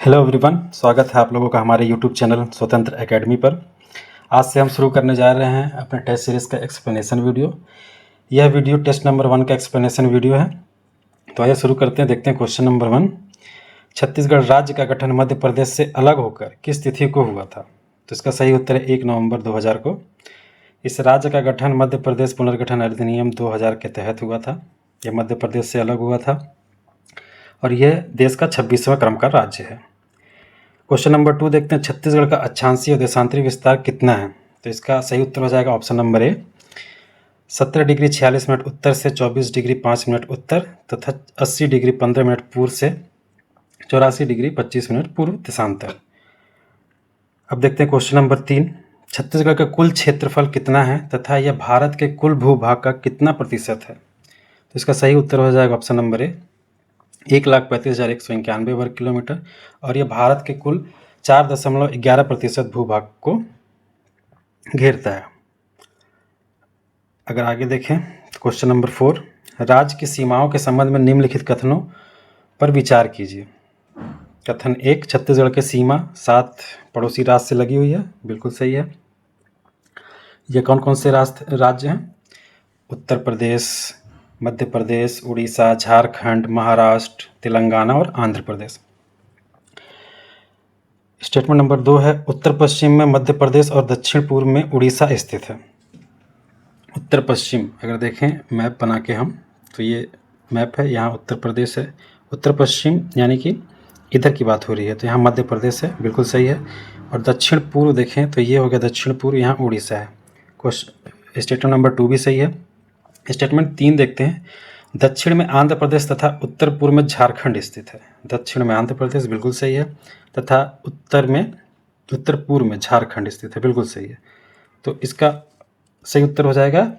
Hello everyone, स्वागत है आप लोगों का हमारे यूट्यूब चैनल स्वतंत्र एकेडमी पर। आज से हम शुरू करने जा रहे हैं अपने टेस्ट सीरीज़ का एक्सप्लेनेशन वीडियो। यह वीडियो टेस्ट नंबर 1 का एक्सप्लेनेशन वीडियो है। तो आइए शुरू करते हैं। देखते हैं क्वेश्चन नंबर 1। छत्तीसगढ़ राज्य का गठन मध्य प्रदेश से अलग होकर किस तिथि को हुआ था? तो इसका सही उत्तर है 1 नवंबर 2000 को। इस राज्य का गठन मध्य प्रदेश पुनर्गठन अधिनियम 2000 के तहत हुआ था। यह मध्य प्रदेश से अलग हुआ था और यह देश का 26वां क्रम का राज्य है। क्वेश्चन नंबर 2 देखते हैं। छत्तीसगढ़ का अक्षांशीय और देशांतरी विस्तार कितना है? तो इसका सही उत्तर हो जाएगा option number A, 17 degree 46 minute उत्तर से 24 डिग्री 5 मिनट उत्तर तथा 80 डिग्री 15 मिनट पूर्व से 84 डिग्री 25 मिनट पूर्व देशांतर। अब देखते हैं क्वेश्चन नंबर 3। छत्तीसगढ़ का कुल क्षेत्रफल कितना है तथा यह भारत के कुल भूभाग का कितना प्रतिशत है? तो इसका सही उत्तर हो जाएगा ऑप्शन नंबर ए, 1,35,191 वर्ग किलोमीटर और यह भारत के कुल 4.11% भूभाग को घेरता है। अगर आगे देखें क्वेश्चन नंबर 4, राज्य की सीमाओं के संबंध में निम्नलिखित कथनों पर विचार कीजिए। कथन 1, छत्तीसगढ़ की सीमा 7 पड़ोसी राज्य से लगी हुई है। बिल्कुल सही है। ये कौन कौन से राज्य हैं? उत्तर प्रदेश, मध्य प्रदेश, उड़ीसा, झारखंड, महाराष्ट्र, तेलंगाना और आंध्र प्रदेश। स्टेटमेंट नंबर 2 है, उत्तर पश्चिम में मध्य प्रदेश और दक्षिण पूर्व में उड़ीसा स्थित है। उत्तर पश्चिम अगर देखें मैप बना के हम, तो ये मैप है, यहाँ उत्तर प्रदेश है। उत्तर पश्चिम यानी कि इधर की बात हो रही है, तो यहाँ मध्य प्रदेश है। बिल्कुल सही है। और दक्षिण पूर्व देखें तो ये हो गया दक्षिण पूर्व, यहाँ उड़ीसा है। स्टेटमेंट नंबर 2 भी सही है। स्टेटमेंट 3 देखते हैं। दक्षिण में आंध्र प्रदेश तथा उत्तर पूर्व में झारखंड स्थित है। दक्षिण में आंध्र प्रदेश बिल्कुल सही है तथा उत्तर पूर्व में झारखंड स्थित है। बिल्कुल सही है। तो इसका सही उत्तर हो जाएगा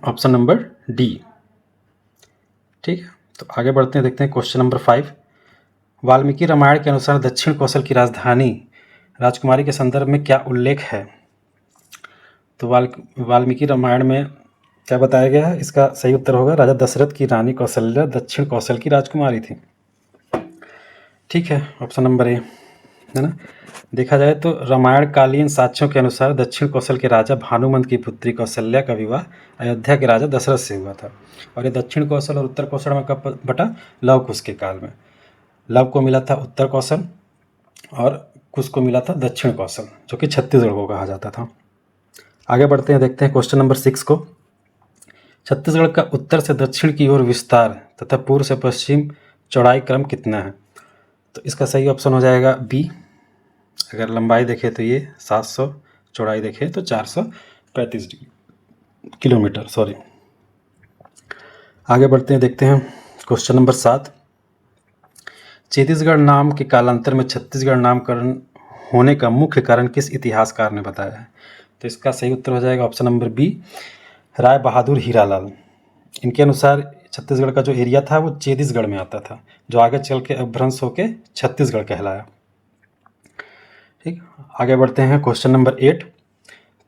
ऑप्शन नंबर डी। ठीक है, तो आगे बढ़ते हैं। देखते हैं क्वेश्चन नंबर 5। वाल्मीकि रामायण के अनुसार दक्षिण कौशल की राजधानी राजकुमारी के संदर्भ में क्या उल्लेख है? तो वाल्मीकि रामायण में क्या बताया गया है? इसका सही उत्तर होगा राजा दशरथ की रानी कौशल्या दक्षिण कौशल की राजकुमारी थी। ठीक है, ऑप्शन नंबर ए है ना। देखा जाए तो रामायण कालीन साक्ष्यों के अनुसार दक्षिण कौशल के राजा भानुमंत की पुत्री कौशल्या का विवाह अयोध्या के राजा दशरथ से हुआ था। और ये दक्षिण कौशल और उत्तर कौशल में कब बटा? लव कुश के काल में। लव को मिला था उत्तर कौशल और कुश को मिला था दक्षिण कौशल, जो कि छत्तीसगढ़ को कहा जाता था। आगे बढ़ते हैं। देखते हैं क्वेश्चन नंबर 6 को। छत्तीसगढ़ का उत्तर से दक्षिण की ओर विस्तार तथा पूर्व से पश्चिम चौड़ाई क्रम कितना है? तो इसका सही ऑप्शन हो जाएगा बी। अगर लंबाई देखें तो ये 700, चौड़ाई देखें तो 435 किलोमीटर। सॉरी। आगे बढ़ते हैं। देखते हैं क्वेश्चन नंबर 7। छत्तीसगढ़ नाम के कालांतर में छत्तीसगढ़ नामकरण होने का मुख्य कारण किस इतिहासकार ने बताया है? तो इसका सही उत्तर हो जाएगा option number B, Rai Bahadur Hiralal. इनके अनुसार छत्तीसगढ़ का जो एरिया था वो छत्तीसगढ़ में आता था, जो आगे चल के अपभ्रंश होके छत्तीसगढ़ कहलाया। ठीक, आगे बढ़ते हैं। Question number 8।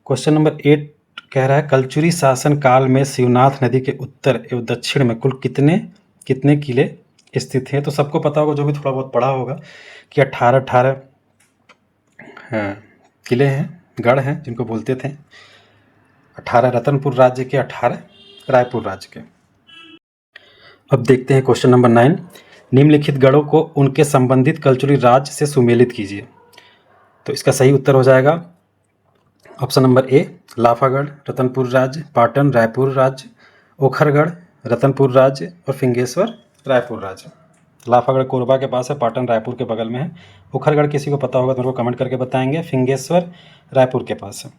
क्वेश्चन नंबर 8 कह रहा है, कलचुरी शासन काल में शिवनाथ नदी के उत्तर एवं दक्षिण में कुल कितने किले स्थित हैं? तो सबको पता होगा, जो भी थोड़ा बहुत पढ़ा होगा, कि 18 किले हैं, गढ़ हैं, जिनको बोलते थे 18 रतनपुर राज्य के, 18 रायपुर राज्य के। अब देखते हैं क्वेश्चन नंबर 9। निम्नलिखित गढ़ों को उनके संबंधित कलचुरी राज्य से सुमेलित कीजिए। तो इसका सही उत्तर हो जाएगा ऑप्शन नंबर ए, लाफागढ़ रतनपुर राज्य, पाटन रायपुर राज्य, ओखरगढ़ रतनपुर राज्य और फिंगेश्वर रायपुर राज्य। लाफागढ़ कोरबा के पास है, पाटन रायपुर के बगल में है। ओखरगढ़ किसी को पता होगा तो मेरे को कमेंट करके बताएंगे। फिंगेश्वर रायपुर के पास है।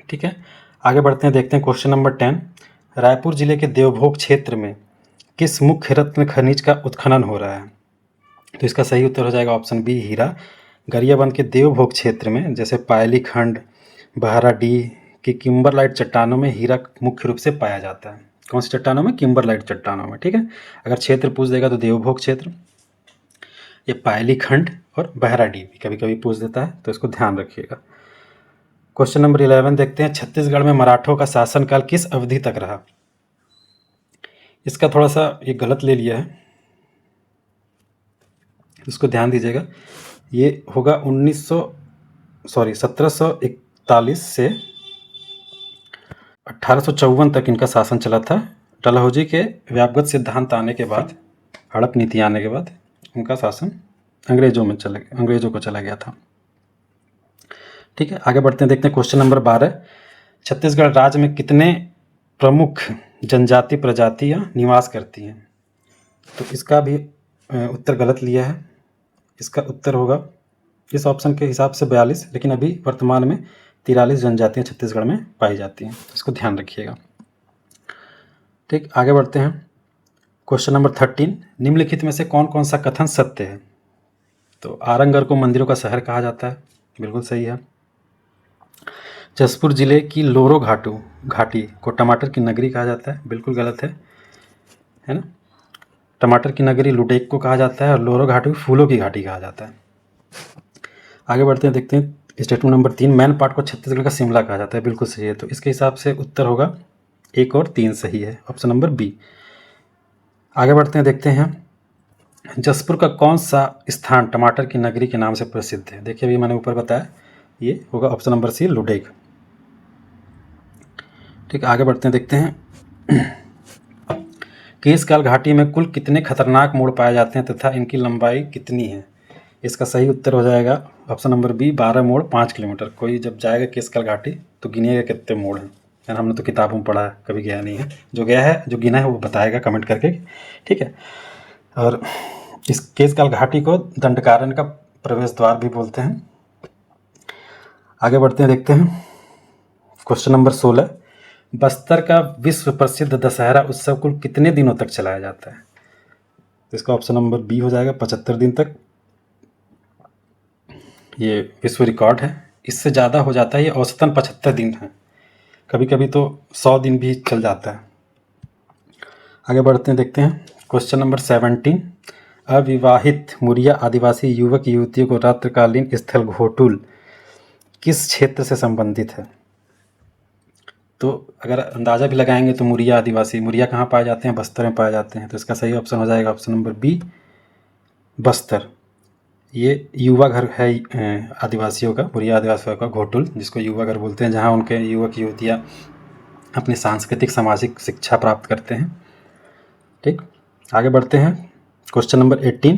ठीक है, आगे बढ़ते हैं। देखते हैं क्वेश्चन नंबर 10। रायपुर जिले के देवभोग क्षेत्र में किस मुख्य रत्न खनिज का उत्खनन हो रहा है? तो इसका सही उत्तर हो जाएगा ऑप्शन बी, हीरा। गरियाबंद के देवभोग क्षेत्र में जैसे पायली खंड, बहाराडीह की किम्बरलाइट चट्टानों में हीरा मुख्य रूप से पाया जाता है। कौन सी चट्टानों में? किम्बरलाइट चट्टानों में। ठीक है, अगर क्षेत्र पूछ देगा तो देवभोग क्षेत्र, ये पायली खंड और बहाराडीह भी कभी कभी पूछ देता है, तो इसको ध्यान रखिएगा। क्वेश्चन नंबर 11 देखते हैं। छत्तीसगढ़ में मराठों का शासनकाल किस अवधि तक रहा? इसका थोड़ा सा ये गलत ले लिया है। इसको ध्यान दीजिएगा। ये होगा 1741 से 1854 तक इनका शासन चला था। डलहौजी के व्यापगत सिद्धांत आने के बाद, हड़प नीति आने के बाद उनका शासन अंग्रेजों को चला गया था। ठीक है, आगे बढ़ते हैं, देखते हैं क्वेश्चन नंबर 12। छत्तीसगढ़ राज्य में कितने प्रमुख जनजाति प्रजातियां निवास करती हैं? तो इसका भी उत्तर गलत लिया है। इसका उत्तर होगा इस ऑप्शन के हिसाब से 42, लेकिन अभी वर्तमान में 43 जनजातियां छत्तीसगढ़ में पाई जाती हैं, तो इसको ध्यान रखिएगा। ठीक, आगे बढ़ते हैं, क्वेश्चन नंबर 13। निम्नलिखित में से कौन कौन सा कथन सत्य है? तो आरंगगढ़ को मंदिरों का शहर कहा जाता है, बिल्कुल सही है। जसपुर जिले की लोरो घाटी को टमाटर की नगरी कहा जाता है, बिल्कुल गलत है ना। टमाटर की नगरी लुडेक को कहा जाता है और लोरो घाटी को फूलों की घाटी कहा जाता है। आगे बढ़ते हैं, देखते हैं स्टेटमेंट नंबर 3। मैन पार्ट को छत्तीसगढ़ का शिमला कहा जाता है, बिल्कुल सही है। तो इसके हिसाब से उत्तर होगा 1 और 3 सही है, ऑप्शन नंबर बी। आगे बढ़ते हैं, देखते हैं जसपुर का कौन सा स्थान टमाटर की नगरी के नाम से प्रसिद्ध है? देखिए, अभी मैंने ऊपर बताया, ये होगा ऑप्शन नंबर सी, लुडेक। ठीक, आगे बढ़ते हैं, देखते हैं केशकाल घाटी में कुल कितने खतरनाक मोड़ पाए जाते हैं तथा इनकी लंबाई कितनी है? इसका सही उत्तर हो जाएगा ऑप्शन नंबर बी, 12 मोड़ 5 किलोमीटर। कोई जब जाएगा केशकाल घाटी तो गिनिएगा कितने मोड़ हैं, यानी हमने तो किताबों में पढ़ा है, कभी गया नहीं है। जो गया है, जो गिना है वो बताएगा कमेंट करके, ठीक है। और इस केशकाल घाटी को दंडकारण्य का प्रवेश द्वार भी बोलते हैं। आगे बढ़ते हैं, देखते हैं क्वेश्चन नंबर 16। बस्तर का विश्व प्रसिद्ध दशहरा उत्सव कुल कितने दिनों तक चलाया जाता है? तो इसका ऑप्शन नंबर बी हो जाएगा, 75 दिन तक। ये विश्व रिकॉर्ड है, इससे ज़्यादा हो जाता है, ये औसतन 75 दिन है, कभी कभी तो 100 दिन भी चल जाता है। आगे बढ़ते हैं, देखते हैं क्वेश्चन नंबर 17। अविवाहित मुरिया आदिवासी युवक युवतियों को रात्रिकालीन स्थल घोटुल किस क्षेत्र से संबंधित है? तो अगर अंदाज़ा भी लगाएंगे तो मुरिया कहाँ पाए जाते हैं? बस्तर में पाए जाते हैं, तो इसका सही ऑप्शन हो जाएगा ऑप्शन नंबर बी, बस्तर। ये युवा घर है आदिवासियों का, मुरिया आदिवासियों का घोटुल, जिसको युवा घर बोलते हैं, जहाँ उनके युवक युवतियाँ अपनी सांस्कृतिक सामाजिक शिक्षा प्राप्त करते हैं। ठीक, आगे बढ़ते हैं, क्वेश्चन नंबर 18।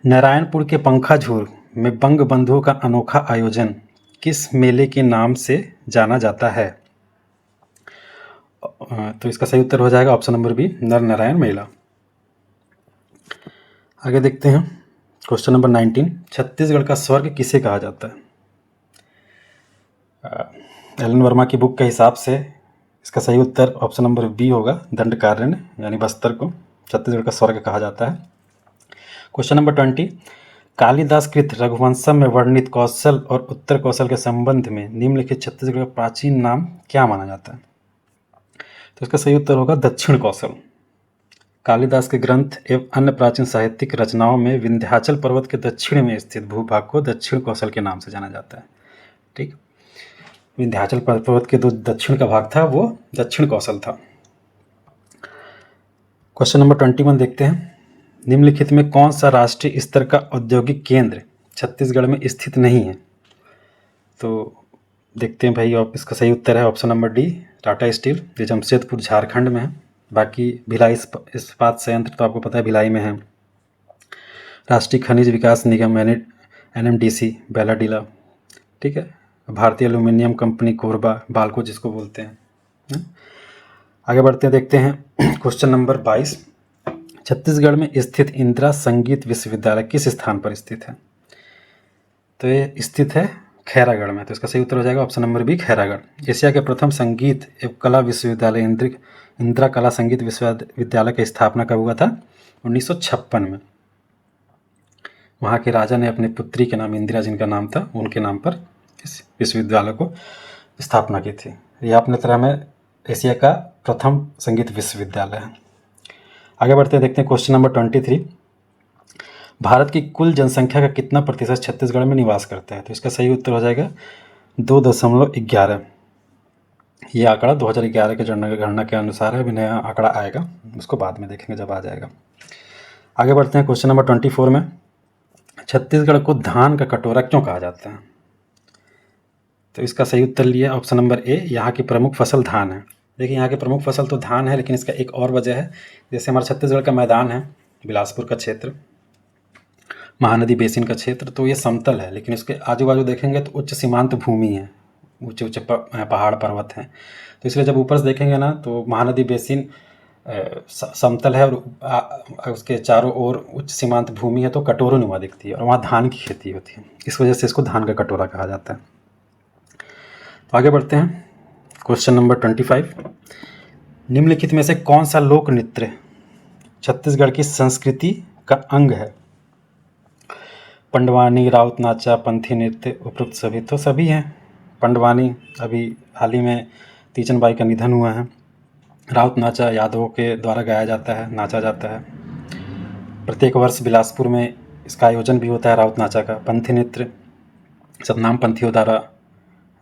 नारायणपुर के पंखाझूर में बंग बंधुओं का अनोखा आयोजन किस मेले के नाम से जाना जाता है? तो इसका सही उत्तर हो जाएगा ऑप्शन नंबर बी, नर नारायण मेला। आगे देखते हैं क्वेश्चन नंबर 19। छत्तीसगढ़ का स्वर्ग किसे कहा जाता है? एलन वर्मा की बुक के हिसाब से इसका सही उत्तर ऑप्शन नंबर बी होगा, दंडकारण्य, यानी बस्तर को छत्तीसगढ़ का स्वर्ग कहा जाता है। Question number 20। कालिदास कृत रघुवंशम में वर्णित कौशल और उत्तर कौशल के संबंध में निम्नलिखित छत्तीसगढ़ का प्राचीन नाम क्या माना जाता है? तो इसका सही उत्तर होगा दक्षिण कौशल। कालिदास के ग्रंथ एवं अन्य प्राचीन साहित्यिक रचनाओं में विंध्याचल पर्वत के दक्षिण में स्थित भूभाग को दक्षिण कौशल के नाम से जाना जाता है। ठीक, विंध्याचल पर्वत के जो दक्षिण का भाग था वो दक्षिण कौशल था। क्वेश्चन नंबर 21 देखते हैं। निम्नलिखित में कौन सा राष्ट्रीय स्तर का औद्योगिक केंद्र छत्तीसगढ़ में स्थित नहीं है? तो देखते हैं भाई, इसका सही उत्तर है option number D, Tata steel, जो जमशेदपुर झारखंड में है। बाकी भिलाई इस्पात संयंत्र तो आपको पता है भिलाई में है। राष्ट्रीय खनिज विकास निगम NMDC बैलाडीला, ठीक है। भारतीय एल्यूमिनियम कंपनी कोरबा बालको जिसको बोलते हैं। आगे बढ़ते हैं, देखते हैं क्वेश्चन नंबर 22। छत्तीसगढ़ में स्थित इंदिरा संगीत विश्वविद्यालय किस स्थान पर स्थित है? तो ये स्थित है खैरागढ़ में, तो इसका सही उत्तर हो जाएगा option number B, Khairagarh. Asia के प्रथम संगीत एवं कला विश्वविद्यालय इंदिरा कला संगीत विश्वविद्यालय की स्थापना कब हुआ था? 1956 में। वहाँ के राजा ने अपनी पुत्री के नाम इंदिरा, जिनका नाम था, उनके नाम पर इस विश्वविद्यालय को स्थापना की थी। यह अपने तरह में एशिया का प्रथम संगीत विश्वविद्यालय है। आगे बढ़ते हैं, देखते हैं क्वेश्चन नंबर 23। भारत की कुल जनसंख्या का कितना प्रतिशत छत्तीसगढ़ में निवास करता है? तो इसका सही उत्तर हो जाएगा 2.11। ये आंकड़ा 2011 के जनगणना के अनुसार है, अभी नया आंकड़ा आएगा, उसको बाद में देखेंगे जब आ जाएगा। आगे बढ़ते हैं क्वेश्चन नंबर 24 में। छत्तीसगढ़ को धान का कटोरा क्यों कहा जाता है? तो इसका सही उत्तर लिया ऑप्शन नंबर ए, यहाँ की प्रमुख फसल धान है। देखिए यहाँ की प्रमुख फसल तो धान है, लेकिन इसका एक और वजह है। जैसे हमारा छत्तीसगढ़ का मैदान है, बिलासपुर का क्षेत्र, महानदी बेसिन का क्षेत्र, तो ये समतल है, लेकिन इसके आजू बाजू देखेंगे तो उच्च सीमांत भूमि है, ऊंचे ऊंचे पहाड़ पर्वत हैं। तो इसलिए जब ऊपर से देखेंगे ना तो महानदी बेसिन समतल है और उसके चारों ओर उच्च सीमांत भूमि है, तो कटोरों नुमा दिखती है और वहाँ धान की खेती होती है। इस वजह से इसको धान का कटोरा कहा जाता है। तो आगे बढ़ते हैं क्वेश्चन नंबर 25। निम्नलिखित में से कौन सा लोक नृत्य छत्तीसगढ़ की संस्कृति का अंग है? पंडवानी, राउत नाचा, पंथी नृत्य, उपरोक्त सभी? तो सभी हैं। पंडवानी अभी हाल ही में तीजन बाई का निधन हुआ है। राउत नाचा यादवों के द्वारा गाया जाता है, नाचा जाता है। प्रत्येक वर्ष बिलासपुर में इसका आयोजन भी होता है राउत नाचा का। पंथी नृत्य सतनाम पंथियों द्वारा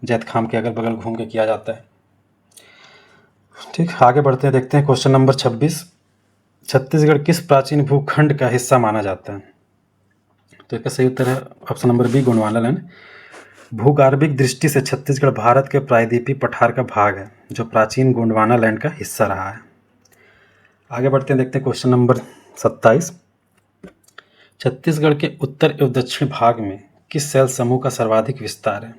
जैत खाम के अगल बगल घूम के किया जाता है। ठीक, आगे बढ़ते हैं, देखते हैं क्वेश्चन नंबर 26। छत्तीसगढ़ किस प्राचीन भूखंड का हिस्सा माना जाता है? तो इसका सही उत्तर है option number B, Gondwana land. भूगर्भिक दृष्टि से छत्तीसगढ़ भारत के प्रायद्वीपीय पठार का भाग है, जो प्राचीन गोंडवाना लैंड का हिस्सा रहा है। आगे बढ़ते हैं, देखते हैं क्वेश्चन नंबर 27। छत्तीसगढ़ के उत्तर एवं दक्षिण भाग में किस शैल समूह का सर्वाधिक विस्तार है?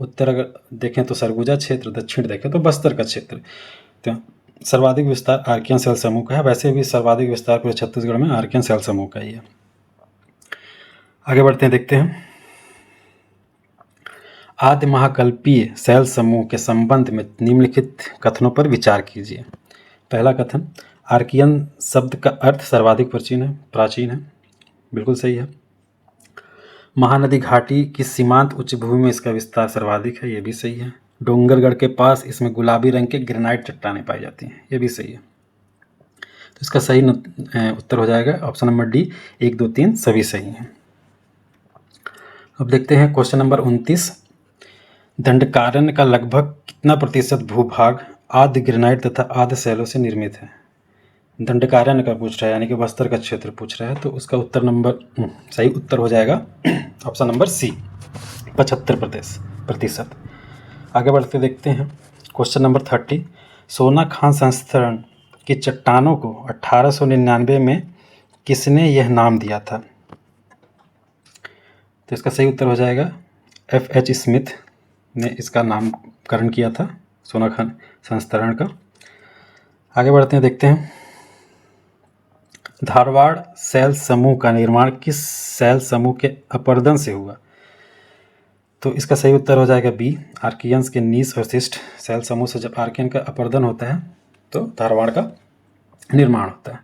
उत्तर अगर देखें तो सरगुजा क्षेत्र, दक्षिण देखें तो बस्तर का क्षेत्र। तो सर्वाधिक विस्तार आर्कियन शैल समूह का है। वैसे भी सर्वाधिक विस्तार पूरे छत्तीसगढ़ में आर्कियन शैल समूह का ही है। आगे बढ़ते हैं, देखते हैं आदि महाकल्पीय शैल समूह के संबंध में निम्नलिखित कथनों पर विचार कीजिए। पहला कथन, आर्कियन शब्द का अर्थ सर्वाधिक प्राचीन है। बिल्कुल सही है। महानदी घाटी की सीमांत उच्च भूमि में इसका विस्तार सर्वाधिक है, ये भी सही है। डोंगरगढ़ के पास इसमें गुलाबी रंग के ग्रेनाइट चट्टानें पाई जाती हैं, ये भी सही है। तो इसका सही उत्तर हो जाएगा ऑप्शन नंबर डी, 1, 2, 3 सभी सही हैं। अब देखते हैं क्वेश्चन नंबर 29। दंडकारण्य का लगभग कितना प्रतिशत भूभाग आद्य ग्रेनाइट तथा आद्य शैलों से निर्मित है? दंडकारण्य का पूछ रहा है, यानी कि बस्तर का क्षेत्र पूछ रहा है। तो उसका सही उत्तर हो जाएगा ऑप्शन नंबर सी, 75% प्रतिशत। आगे बढ़ते देखते हैं क्वेश्चन नंबर 30। सोना खान संस्करण की चट्टानों को 1899 में किसने यह नाम दिया था? तो इसका सही उत्तर हो जाएगा F.H. स्मिथ ने इसका नामकरण किया था, सोना खान संस्करण का। आगे बढ़ते हैं, देखते हैं धारवाड़ शैल समूह का निर्माण किस शैल समूह के अपर्दन से हुआ? तो इसका सही उत्तर हो जाएगा बी, आर्कियंस के नीस और शिष्ट शैल समूह से जब आर्कियन का अपर्दन होता है तो धारवाड़ का निर्माण होता है।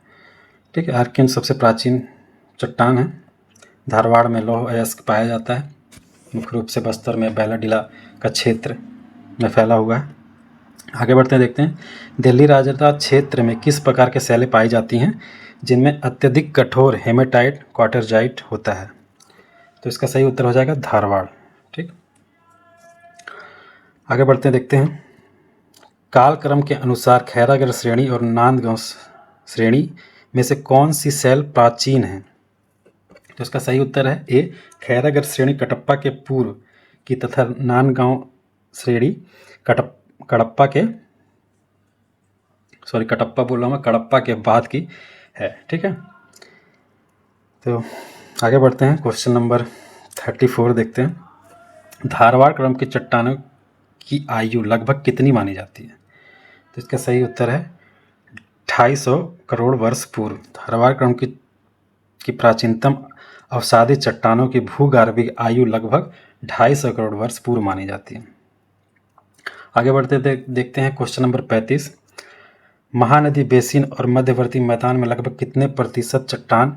ठीक है, आर्कियन सबसे प्राचीन चट्टान है। धारवाड़ में लौह अयस्क पाया जाता है, मुख्य रूप से बस्तर में बैलाडीला का क्षेत्र में फैला हुआ है। आगे बढ़ते हैं, देखते हैं दिल्ली राजता क्षेत्र में किस प्रकार के शैलें पाई जाती हैं जिनमें अत्यधिक कठोर हेमेटाइट क्वार्टरजाइट होता है? तो इसका सही उत्तर हो जाएगा धारवाड़। ठीक, आगे बढ़ते हैं, देखते हैं कालक्रम के अनुसार खैरागढ़ श्रेणी और नांदगांव श्रेणी में से कौन सी शैल प्राचीन है? तो इसका सही उत्तर है ए, खैरागढ़ श्रेणी कटप्पा के पूर्व की तथा नांदगांव श्रेणी कटप्पा के बाद की है। ठीक है, तो आगे बढ़ते हैं क्वेश्चन नंबर 34 देखते हैं धारवाड़ क्रम की चट्टानों की आयु लगभग कितनी मानी जाती है? तो इसका सही उत्तर है 250 करोड़ वर्ष पूर्व। धारवाड़ क्रम की प्राचीनतम अवसादी चट्टानों की भूगर्भिक आयु लगभग 250 करोड़ वर्ष पूर्व मानी जाती है। आगे बढ़ते देखते हैं क्वेश्चन नंबर 35। महानदी बेसिन और मध्यवर्ती मैदान में लगभग कितने प्रतिशत चट्टान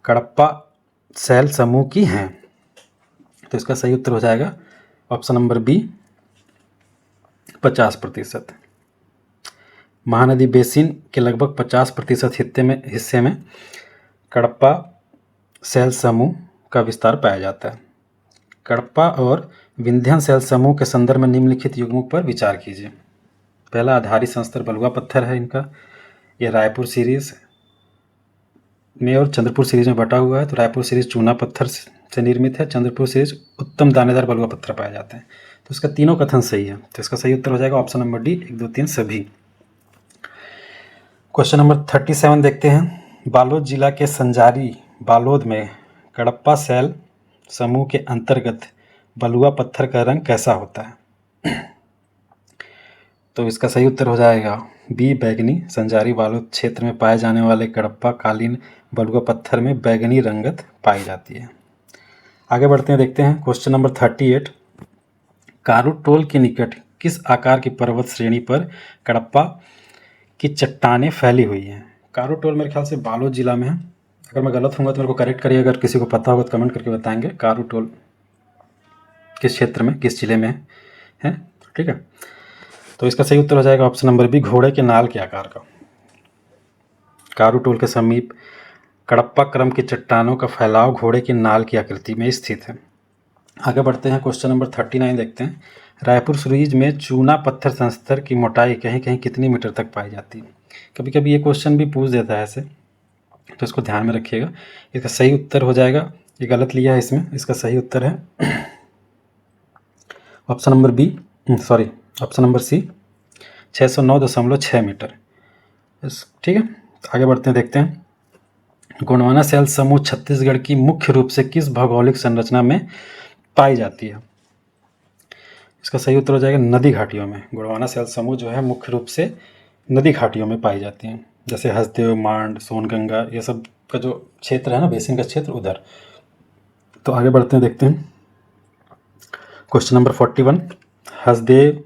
कडप्पा शैल समूह की हैं? तो इसका सही उत्तर हो जाएगा option number B, 50%। Mahanadi basin के लगभग 50% हिस्से में कडप्पा शैल समूह का विस्तार पाया जाता है। कडप्पा और विंध्यन शैल समूह के संदर्भ में निम्नलिखित युग्मों पर विचार कीजिए। पहला, आधारी संस्तर बलुआ पत्थर है इनका, यह रायपुर सीरीज में और चंद्रपुर सीरीज में बटा हुआ है। तो रायपुर सीरीज चूना पत्थर से निर्मित है, चंद्रपुर सीरीज उत्तम दानेदार बलुआ पत्थर पाए जाते हैं। तो इसका तीनों कथन सही है। तो इसका सही उत्तर हो जाएगा ऑप्शन नंबर डी, 1, 2, 3 सभी। क्वेश्चन नंबर 37 देखते हैं। बालोद जिला के संजारी बालोद में कडप्पा सैल समूह के अंतर्गत बलुआ पत्थर का रंग कैसा होता है? तो इसका सही उत्तर हो जाएगा बी, बैगनी। संजारी बालोद क्षेत्र में पाए जाने वाले कडप्पा कालीन बलुआ पत्थर में बैगनी रंगत पाई जाती है। आगे बढ़ते हैं, देखते हैं क्वेश्चन नंबर 38। कारूटोल के निकट किस आकार की पर्वत श्रेणी पर कडप्पा की चट्टानें फैली हुई हैं? कारूटोल मेरे ख्याल से बालोद जिला में है। अगर मैं गलत होऊंगा तो मेरे को करेक्ट करिए, अगर किसी को पता होगा तो कमेंट करके बताएंगे कारूटोल किस क्षेत्र में, किस जिले में है। ठीक है, तो इसका सही उत्तर हो जाएगा ऑप्शन नंबर बी, घोड़े के नाल के आकार का। कारूटोल के समीप कडप्पा क्रम की चट्टानों का फैलाव घोड़े की नाल की आकृति में स्थित है। आगे बढ़ते हैं, क्वेश्चन नंबर 39 देखते हैं। रायपुर सीरीज में चूना पत्थर संस्तर की मोटाई कहीं कहीं कितनी मीटर तक पाई जाती है? कभी कभी ये क्वेश्चन भी पूछ देता है ऐसे, तो इसको ध्यान में रखिएगा। इसका सही उत्तर हो जाएगा, ये गलत लिया है इसमें, इसका सही उत्तर है option number B, sorry option number C, 609.6 metre. ठीक है, आगे बढ़ते हैं, देखते हैं। गोंडवाना सैल समूह छत्तीसगढ़ की मुख्य रूप से किस भौगोलिक संरचना में पाई जाती है? इसका सही उत्तर हो जाएगा नदी घाटियों में। गोंडवाना सैल समूह जो है मुख्य रूप से नदी घाटियों में पाई जाती हैं, जैसे हसदेव, मांड, सोनगंगा, ये सब का जो क्षेत्र है ना, बेसिन का क्षेत्र, उधर। तो आगे बढ़ते हैं, देखते हैं क्वेश्चन नंबर 41। हसदेव,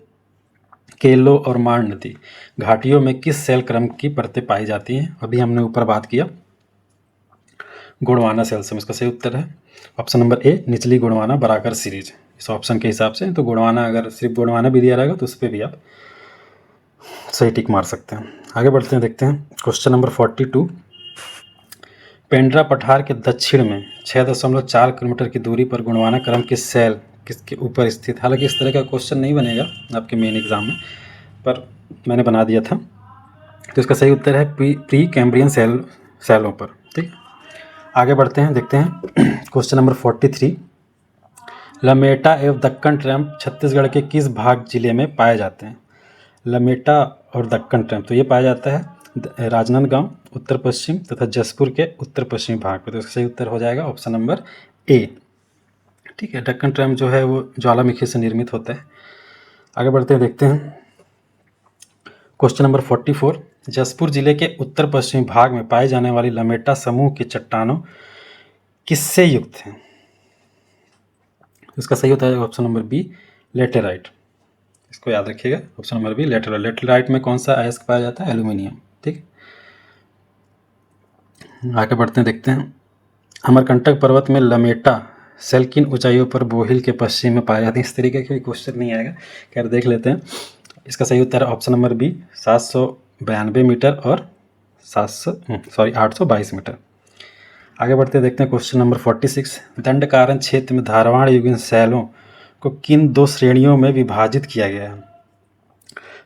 केलो और मांड नदी घाटियों में किस सैल क्रम की परतें पाई जाती हैं? अभी हमने ऊपर बात किया गोंडवाना सैल समूह। इसका सही उत्तर है ऑप्शन नंबर ए, निचली गोंडवाना बराकर सीरीज। इस ऑप्शन के हिसाब से तो गोंडवाना, अगर सिर्फ गोंडवाना भी दिया रहेगा तो उस पर भी आप सही टिक मार सकते हैं। आगे बढ़ते हैं, देखते हैं क्वेश्चन नंबर 42। पेंड्रा पठार के दक्षिण में 6.4 किलोमीटर की दूरी पर गोंडवाना क्रम की सैल किसके ऊपर स्थित? हालांकि इस तरह का क्वेश्चन नहीं बनेगा आपके मेन एग्जाम में, पर मैंने बना दिया था। तो इसका सही उत्तर है प्री कैम्ब्रियन सैलों पर। ठीक, आगे बढ़ते हैं, देखते हैं क्वेश्चन नंबर 43। लमेटा एवं दक्कन ट्रैम्प छत्तीसगढ़ के किस भाग जिले में पाए जाते हैं? लमेटा और दक्कन ट्रैम्प तो ये पाया जाता है राजनांदगांव उत्तर पश्चिम तथा जसपुर के उत्तर पश्चिमी भाग पर। तो इसका सही उत्तर हो जाएगा ऑप्शन नंबर ए। ठीक है, दक्कन ट्रैम्प जो है वो ज्वालामुखी से निर्मित होता है। आगे बढ़ते हैं, देखते हैं क्वेश्चन नंबर 44। जसपुर जिले के उत्तर पश्चिमी भाग में पाए जाने वाली लमेटा समूह की चट्टानों किससे युक्त हैं? इसका सही होता है ऑप्शन नंबर बी, लेटेराइट। इसको याद रखिएगा, option number B, laterite. Laterite में कौन सा अयस्क पाया जाता है? एल्यूमिनियम। ठीक, आगे बढ़ते हैं, देखते हैं। अमरकंटक पर्वत में लमेटा सेल किन ऊंचाइयों पर बोहिल के पश्चिम में पाया जाता है? इस तरीके का क्वेश्चन नहीं आएगा, खैर देख लेते हैं। इसका सही उत्तर है ऑप्शन नंबर बी, 792 मीटर और 822 मीटर। आगे बढ़ते देखते हैं क्वेश्चन नंबर 46। दंडकारण्य क्षेत्र में धारवाड़ युगीन सैलों को किन 2 श्रेणियों में विभाजित किया गया है?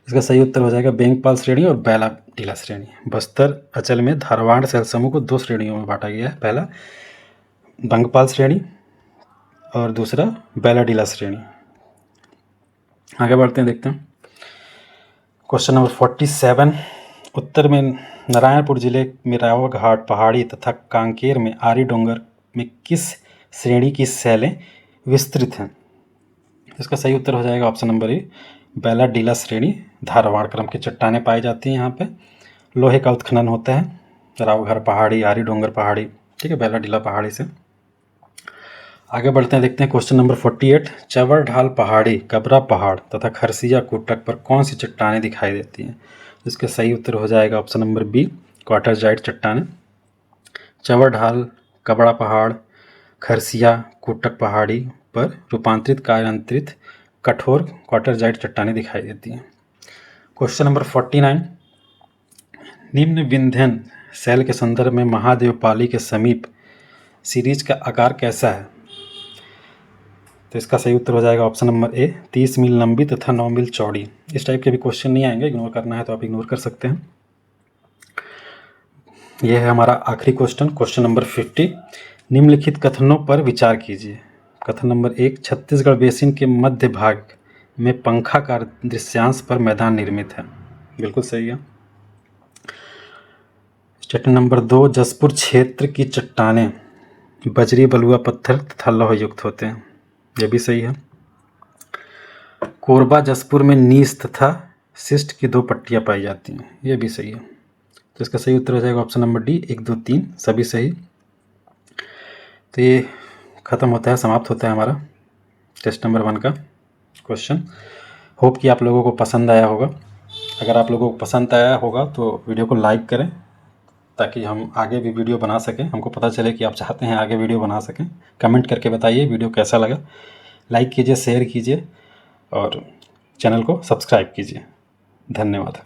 इसका सही उत्तर हो जाएगा बेंगपाल श्रेणी और बैलाडीला श्रेणी। बस्तर अंचल में धारवाड़ सैल समूह को 2 श्रेणियों में बांटा गया है, पहला बंगपाल श्रेणी और दूसरा बैलाडीला श्रेणी। आगे बढ़ते हैं, देखते हैं क्वेश्चन नंबर 47। उत्तर में नारायणपुर जिले में रावा घाट पहाड़ी तथा कांकेर में आरी डोंगर में किस श्रेणी की सैलें विस्तृत हैं? इसका सही उत्तर हो जाएगा ऑप्शन नंबर ए, बैलाडीला श्रेणी। धारवाड़ क्रम की चट्टानें पाई जाती हैं यहाँ पे, लोहे का उत्खनन होता है रावघाट पहाड़ी, आरी डोंगर पहाड़ी, ठीक है, बैलाडीला पहाड़ी से। आगे बढ़ते हैं, देखते हैं क्वेश्चन नंबर 48। चवर ढाल पहाड़ी, कबरा पहाड़ तथा खरसिया कुटक पर कौन सी चट्टानें दिखाई देती हैं? इसका सही उत्तर हो जाएगा ऑप्शन नंबर बी, क्वार्टरजाइट चट्टानें। चवर ढाल, कबरा पहाड़, खरसिया कुटक पहाड़ी पर रूपांतरित कार्यांतरित कठोर क्वार्टरजाइट चट्टानें दिखाई देती हैं। Question number 49। निम्न विंध्यन सैल के संदर्भ में महादेव पाली के समीप सीरीज का आकार कैसा है? तो इसका सही उत्तर हो जाएगा ऑप्शन नंबर ए, 30 मील लंबी तथा 9 मील चौड़ी। इस टाइप के भी क्वेश्चन नहीं आएंगे, इग्नोर करना है तो आप इग्नोर कर सकते हैं। यह है हमारा आखिरी क्वेश्चन, क्वेश्चन नंबर 50। निम्नलिखित कथनों पर विचार कीजिए। कथन नंबर 1, छत्तीसगढ़ बेसिन के मध्य भाग में पंखाकार दृश्यांश पर मैदान निर्मित है। बिल्कुल सही है। स्टेटमेंट नंबर 2, जसपुर क्षेत्र की चट्टानें बजरी, बलुआ पत्थर तथा लौह युक्त होते हैं। यह भी सही है। कोरबा जसपुर में नीस तथा शिष्ट की 2 पट्टियाँ पाई जाती हैं। यह भी सही है। तो इसका सही उत्तर हो जाएगा ऑप्शन नंबर डी, 1, 2, 3 सभी सही। तो ये ख़त्म होता है, समाप्त होता है हमारा टेस्ट नंबर 1 का क्वेश्चन। होप कि आप लोगों को पसंद आया होगा। अगर आप लोगों को पसंद आया होगा तो वीडियो को लाइक करें ताकि हम आगे भी वीडियो बना सकें। हमको पता चले कि आप चाहते हैं आगे वीडियो बना सकें। कमेंट करके बताइए वीडियो कैसा लगा। लाइक कीजिए, शेयर कीजिए और चैनल को सब्सक्राइब कीजिए। धन्यवाद।